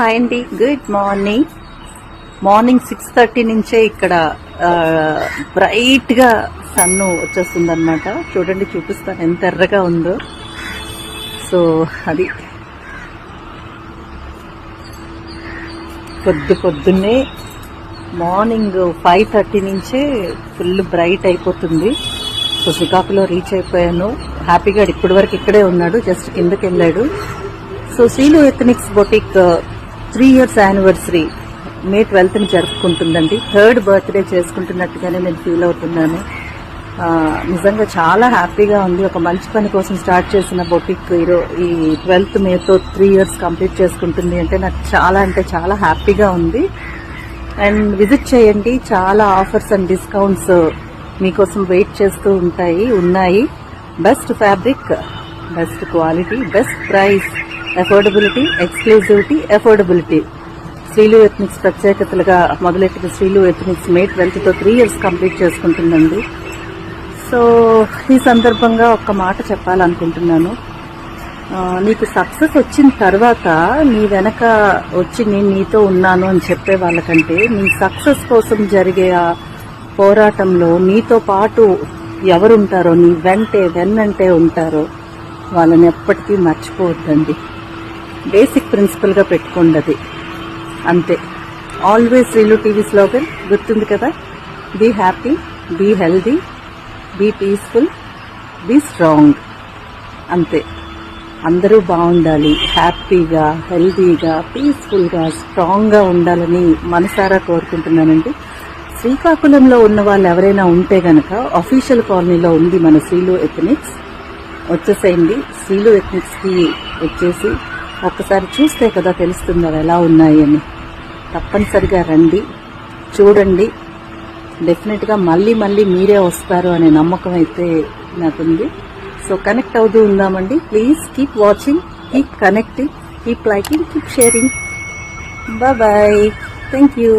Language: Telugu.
హాయ్ అండి, గుడ్ మార్నింగ్. మార్నింగ్ 6:30 నుంచే ఇక్కడ బ్రైట్ గా సన్ వచ్చేస్తుంది అనమాట. చూడండి, చూపిస్తాను ఎంత ఎర్రగా ఉందో. సో అది పొద్దున్నే మార్నింగ్ 5:30 నుంచే ఫుల్ బ్రైట్ అయిపోతుంది. సో శ్రీకాకుళం రీచ్ అయిపోయాను. హ్యాపీగా ఇప్పటి వరకు ఇక్కడే ఉన్నాడు, జస్ట్ కిందకి వెళ్ళాడు. So Srilu Ethnics boutique 3 years anniversary May 12th జరుపుకుంటుందండి. 3rd బర్త్డే చేసుకుంటున్నట్టుగానే నేను ఫీల్ అవుతున్నాను. నిజంగా చాలా హ్యాపీగా ఉంది. ఒక మంచి పని కోసం స్టార్ట్ చేసిన బొటిక్ ఈ 12th Mayతో 3 years కంప్లీట్ చేసుకుంటుంది అంటే నాకు చాలా హ్యాపీగా ఉంది. అండ్ విజిట్ చేయండి, చాలా ఆఫర్స్ అండ్ డిస్కౌంట్స్ మీకోసం వెయిట్ చేస్తూ ఉన్నాయి. Best fabric, best quality, best price, affordability, exclusivity, affordability. Srilu Ethnics ప్రత్యేకతలుగా మొదలెట్టిన శ్రీలు ఎథనిక్స్ May 12తో 3 years కంప్లీట్ చేసుకుంటుందండి. సో ఈ సందర్భంగా ఒక్క మాట చెప్పాలనుకుంటున్నాను. నీకు సక్సెస్ వచ్చిన తర్వాత నీ వెనక వచ్చి నేను నీతో ఉన్నాను అని చెప్పే వాళ్ళకంటే నీ సక్సెస్ కోసం జరిగే ఆ పోరాటంలో నీతో పాటు ఎవరుంటారో, నీ వెన్నంటే ఉంటారో వాళ్ళని ఎప్పటికీ మర్చిపోవద్దండి. బేసిక్ ప్రిన్సిపల్ గా పెట్టుకోండి, అది అంతే. ఆల్వేస్ శ్రీలు టీవీ స్లోగన్ గుర్తుంది కదా, be happy, be healthy, be peaceful, be strong. అంతే. అందరూ బాగుండాలి, హ్యాపీగా, హెల్దీగా, పీస్ఫుల్గా, స్ట్రాంగ్గా ఉండాలని మనసారా కోరుకుంటున్నానండి. శ్రీకాకుళంలో ఉన్న వాళ్ళు ఎవరైనా ఉంటే గనక అఫీషియల్ కాలనీలో ఉంది మన శ్రీలు ఎథనిక్స్. వచ్చేసేయండి, శ్రీలు ఎథనిక్స్కి వచ్చేసి ఒక్కసారి చూస్తే కదా తెలుస్తుంది అవి ఎలా ఉన్నాయి అని. తప్పనిసరిగా రండి, చూడండి. డెఫినెట్గా మళ్ళీ మీరే వస్తారు అనే నమ్మకం అయితే నాకుంది. సో కనెక్ట్ అవుతూ ఉందామండి. Please keep watching, keep connecting, keep liking, keep sharing. Bye. Thank you.